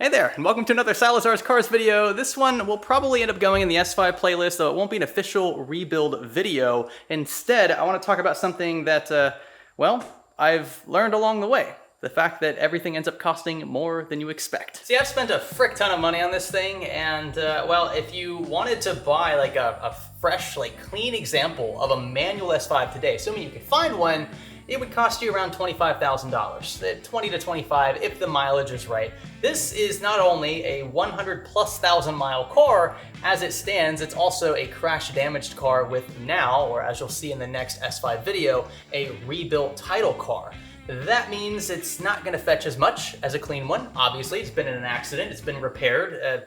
Hey there, and welcome to another Salazar's Cars video. This one will probably end up going in the S5 playlist, though it won't be an official rebuild video. Instead, I want to talk about something that, well, I've learned along the way. The fact that everything ends up costing more than you expect. See, I've spent a frick ton of money on this thing, and, well, if you wanted to buy like a fresh, clean example of a manual S5 today, assuming you could find one, it would cost you around $25,000, 20 to 25 if the mileage is right. This is not only a 100,000+ mile car as it stands, it's also a crash damaged car with now, or as you'll see in the next S5 video, a rebuilt title car. That means it's not gonna fetch as much as a clean one. Obviously, it's been in an accident, it's been repaired,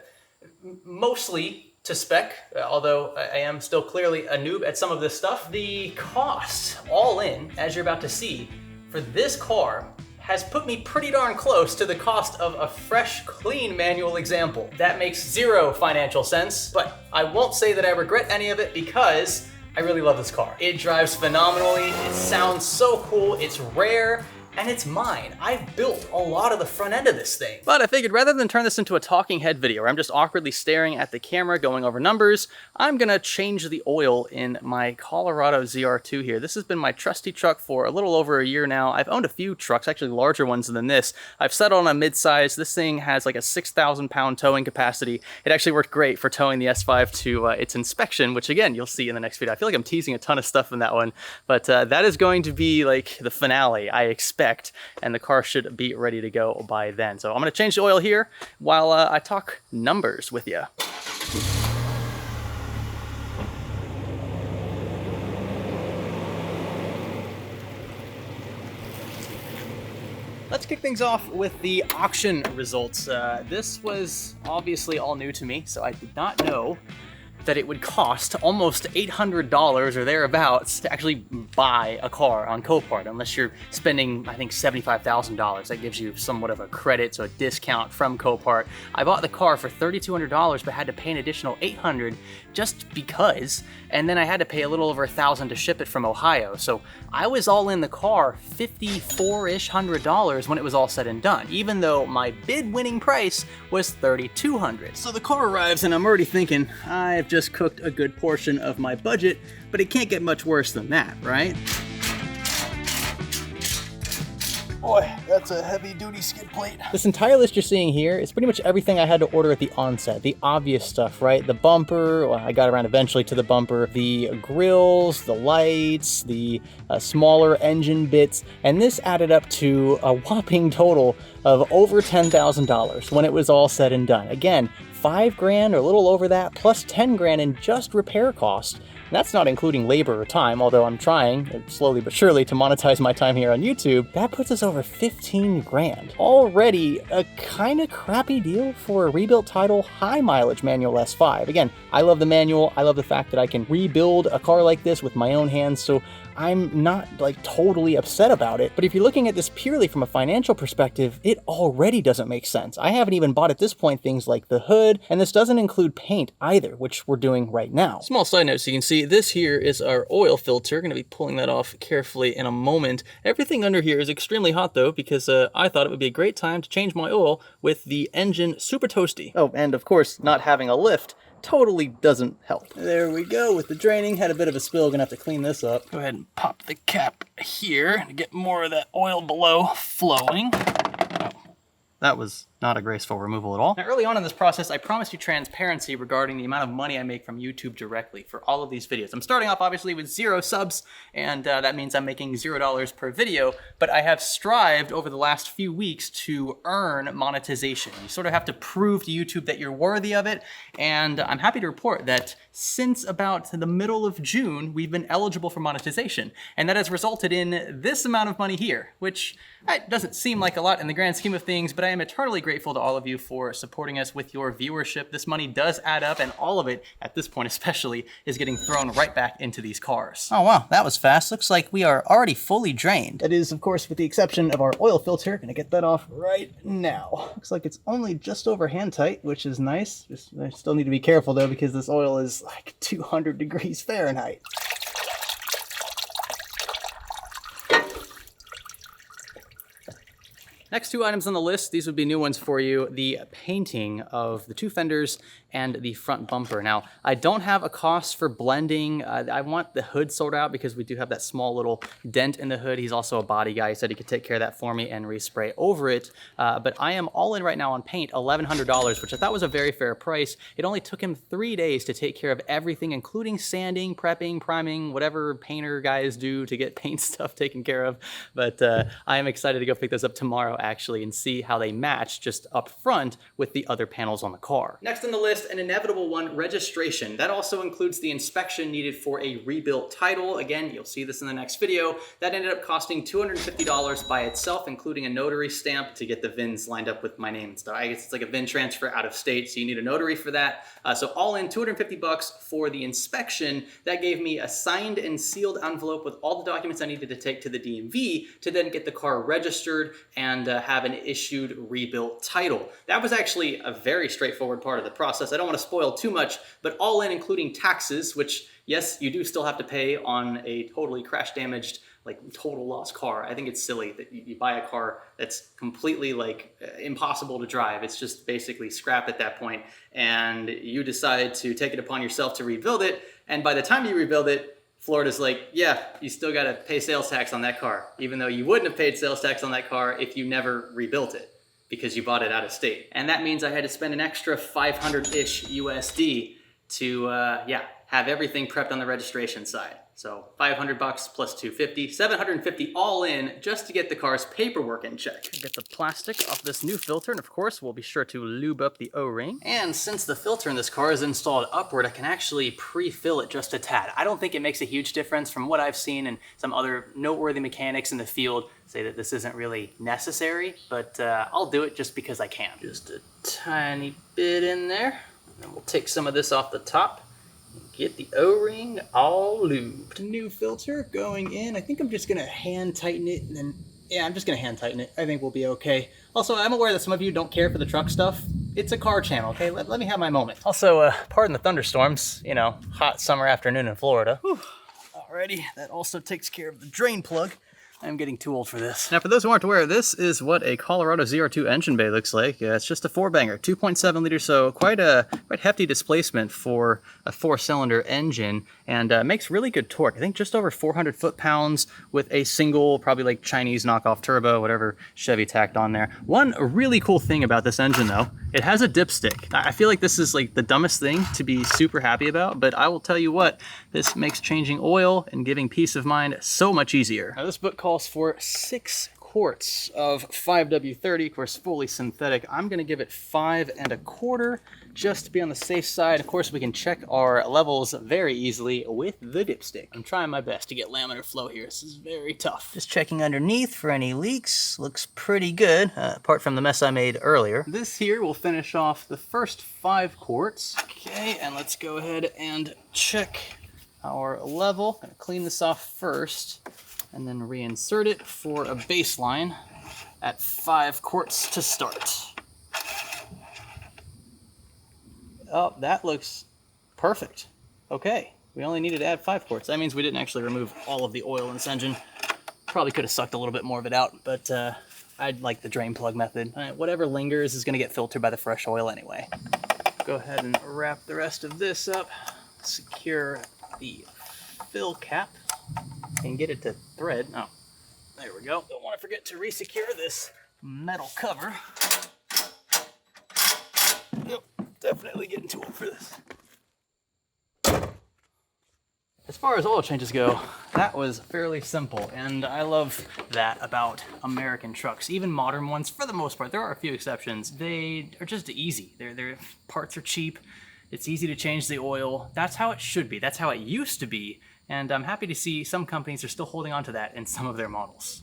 mostly to spec, although I am still clearly a noob at some of this stuff. The cost, all in, as you're about to see, for this car has put me pretty darn close to the cost of a fresh, clean manual example. That makes zero financial sense, but I won't say that I regret any of it because I really love this car. It drives phenomenally, it sounds so cool, it's rare, and it's mine. I've built a lot of the front end of this thing. But I figured rather than turn this into a talking head video where I'm just awkwardly staring at the camera going over numbers, I'm gonna change the oil in my Colorado ZR2 here. This has been my trusty truck for a little over a year now. I've owned a few trucks, actually larger ones than this. I've settled on a mid-size. This thing has like a 6,000 pound towing capacity. It actually worked great for towing the S5 to its inspection, which again, you'll see in the next video. I feel like I'm teasing a ton of stuff in that one, but that is going to be like the finale, I expect. And the car should be ready to go by then. So I'm gonna change the oil here while I talk numbers with you. Let's kick things off with the auction results. This was obviously all new to me, so I did not know that it would cost almost $800 or thereabouts to actually buy a car on Copart, unless you're spending, I think, $75,000. That gives you somewhat of a credit, so a discount from Copart. I bought the car for $3,200, but had to pay an additional $800 just because, and then I had to pay a little over $1,000 to ship it from Ohio. So I was all in the car $5,400 when it was all said and done, even though my bid winning price was $3,200. So the car arrives and I'm already thinking, I've just cooked a good portion of my budget, but it can't get much worse than that, right? Boy, that's a heavy-duty skid plate. This entire list you're seeing here is pretty much everything I had to order at the onset. The obvious stuff, right? The bumper, well, I got around eventually to the bumper, the grills, the lights, the smaller engine bits, and this added up to a whopping total of over $10,000 when it was all said and done. Again, $5 grand or a little over that, plus 10 grand in just repair cost. And that's not including labor or time, although I'm trying, slowly but surely, to monetize my time here on YouTube. That puts us over 15 grand. Already a kind of crappy deal for a rebuilt title, high mileage manual S5. Again, I love the manual. I love the fact that I can rebuild a car like this with my own hands, so I'm not totally upset about it. But if you're looking at this purely from a financial perspective, it already doesn't make sense. I haven't even bought at this point things like the hood, and this doesn't include paint either, which we're doing right now. Small side note, so you can see this here is our oil filter. Gonna be pulling that off carefully in a moment. Everything under here is extremely hot though, because I thought it would be a great time to change my oil with the engine super toasty. Oh, and of course, not having a lift totally doesn't help. There we go with the draining. Had a bit of a spill, gonna have to clean this up. Go ahead and pop the cap here to get more of that oil below flowing. Oh, that was not a graceful removal at all. Now, early on in this process, I promised you transparency regarding the amount of money I make from YouTube directly for all of these videos. I'm starting off obviously with 0 subs, and that means I'm making $0 per video, but I have strived over the last few weeks to earn monetization. You sort of have to prove to YouTube that you're worthy of it, and I'm happy to report that since about the middle of June, we've been eligible for monetization, and that has resulted in this amount of money here, which doesn't seem like a lot in the grand scheme of things, but I am eternally grateful to all of you for supporting us with your viewership. This money does add up, and all of it, at this point especially, is getting thrown right back into these cars. Oh wow, that was fast. Looks like we are already fully drained. That is, of course, with the exception of our oil filter. Gonna get that off right now. Looks like it's only just over hand tight, which is nice. I still need to be careful though, because this oil is like 200 degrees Fahrenheit. Next two items on the list, these would be new ones for you. The painting of the two fenders and the front bumper. Now, I don't have a cost for blending. I want the hood sorted out because we do have that small little dent in the hood. He's also a body guy. He said he could take care of that for me and respray over it. But I am all in right now on paint, $1,100, which I thought was a very fair price. It only took him 3 days to take care of everything, including sanding, prepping, priming, whatever painter guys do to get paint stuff taken care of. But I am excited to go pick this up tomorrow, actually, and see how they match just up front with the other panels on the car. Next on the list, an inevitable one, registration. That also includes the inspection needed for a rebuilt title. Again, you'll see this in the next video. That ended up costing $250 by itself, including a notary stamp to get the VINs lined up with my name and stuff. I guess it's like a VIN transfer out of state, so you need a notary for that. So all in, $250 for the inspection. That gave me a signed and sealed envelope with all the documents I needed to take to the DMV to then get the car registered and have an issued rebuilt title. That was actually a very straightforward part of the process. I don't want to spoil too much, but all in, including taxes, which yes, you do still have to pay on a totally crash damaged, like total loss car. I think it's silly that you buy a car that's completely like impossible to drive. It's just basically scrap at that point, and you decide to take it upon yourself to rebuild it. And by the time you rebuild it, Florida's like, yeah, you still got to pay sales tax on that car, even though you wouldn't have paid sales tax on that car if you never rebuilt it because you bought it out of state. And that means I had to spend an extra 500-ish USD to, have everything prepped on the registration side. So $500 plus $250, $750 all in just to get the car's paperwork in check. Get the plastic off this new filter, and of course, we'll be sure to lube up the O-ring. And since the filter in this car is installed upward, I can actually pre-fill it just a tad. I don't think it makes a huge difference. From what I've seen, and some other noteworthy mechanics in the field say that this isn't really necessary, but I'll do it just because I can. Just a tiny bit in there, and then we'll take some of this off the top. Get the O-ring all lubed. New filter going in. I think I'm just gonna hand tighten it, and then, yeah, I'm just gonna hand tighten it. I think we'll be okay. Also, I'm aware that some of you don't care for the truck stuff. It's a car channel, okay? Let me have my moment. Also, pardon the thunderstorms, you know, hot summer afternoon in Florida. Whew. Alrighty, that also takes care of the drain plug. I'm getting too old for this. Now, for those who aren't aware, this is what a Colorado ZR2 engine bay looks like. It's just a 4-banger, 2.7 liters, so quite hefty displacement for a 4-cylinder engine, and makes really good torque. I think just over 400 foot-pounds with a single, probably like Chinese knockoff turbo, whatever Chevy tacked on there. One really cool thing about this engine, though, it has a dipstick. I feel like this is like the dumbest thing to be super happy about, but I will tell you what, this makes changing oil and giving peace of mind so much easier. Now, this book calls for 6 quarts of 5W30, of course, fully synthetic. I'm gonna give it 5 1/4 just to be on the safe side. Of course, we can check our levels very easily with the dipstick. I'm trying my best to get laminar flow here. This is very tough. Just checking underneath for any leaks. Looks pretty good, apart from the mess I made earlier. This here will finish off the first 5 quarts. Okay, and let's go ahead and check our level. Gonna clean this off first, and then reinsert it for a baseline at 5 quarts to start. Oh, that looks perfect. Okay, we only needed to add 5 quarts. That means we didn't actually remove all of the oil in this engine. Probably could have sucked a little bit more of it out, but I'd like the drain plug method. Whatever lingers is gonna get filtered by the fresh oil anyway. Go ahead and wrap the rest of this up. Secure the fill cap and get it to thread. Oh, there we go. Don't want to forget to resecure this metal cover. Yep, definitely getting too old for this. As far as oil changes go, that was fairly simple, and I love that about American trucks. Even modern ones, for the most part, there are a few exceptions. They are just easy. Their parts are cheap. It's easy to change the oil. That's how it should be. That's how it used to be. And I'm happy to see some companies are still holding on to that in some of their models.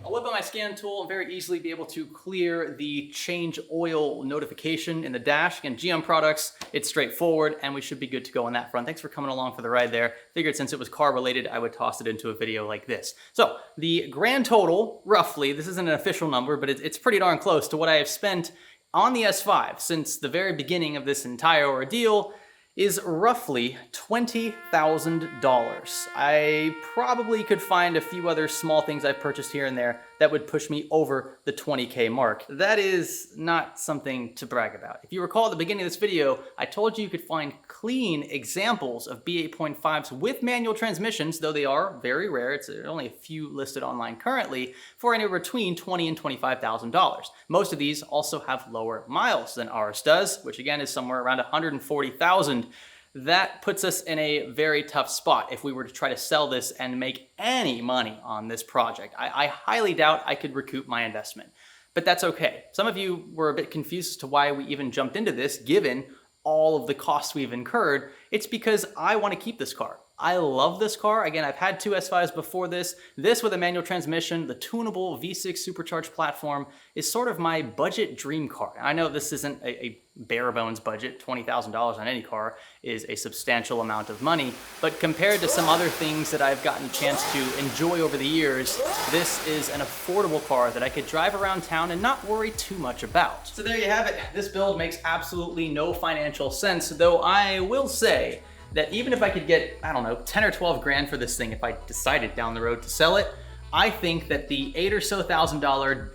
I'll whip out my scan tool and very easily be able to clear the change oil notification in the dash. Again, GM products, it's straightforward, and we should be good to go on that front. Thanks for coming along for the ride there. Figured since it was car related, I would toss it into a video like this. So the grand total, roughly, this isn't an official number, but it's pretty darn close to what I have spent on the S5 since the very beginning of this entire ordeal. is roughly $20,000. I probably could find a few other small things I've purchased here and there that would push me over the 20K mark. That is not something to brag about. If you recall at the beginning of this video, I told you could find clean examples of B8.5s with manual transmissions, though they are very rare. It's only a few listed online currently, for anywhere between $20,000 and $25,000. Most of these also have lower miles than ours does, which again is somewhere around 140,000. That puts us in a very tough spot if we were to try to sell this and make any money on this project. I highly doubt I could recoup my investment, but that's okay. Some of you were a bit confused as to why we even jumped into this, given all of the costs we've incurred. It's because I want to keep this car. I love this car. Again, I've had two S5s before this. This with a manual transmission, the tunable V6 supercharged platform is sort of my budget dream car. I know this isn't a bare bones budget. $20,000 on any car is a substantial amount of money, but compared to some other things that I've gotten a chance to enjoy over the years, this is an affordable car that I could drive around town and not worry too much about. So there you have it. This build makes absolutely no financial sense, though I will say that even if I could get, I don't know, 10 or 12 grand for this thing, if I decided down the road to sell it, I think that the $8,000 or so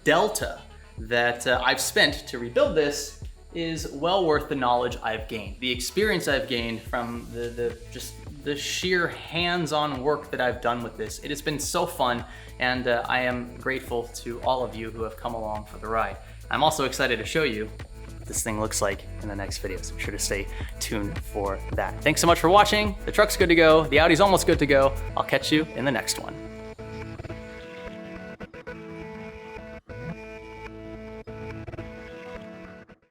delta that I've spent to rebuild this is well worth the knowledge I've gained, the experience I've gained from just the sheer hands-on work that I've done with this. It has been so fun, and I am grateful to all of you who have come along for the ride. I'm also excited to show you what this thing looks like in the next video, so be sure to stay tuned for that. Thanks so much for watching. The truck's good to go. The Audi's almost good to go. I'll catch you in the next one.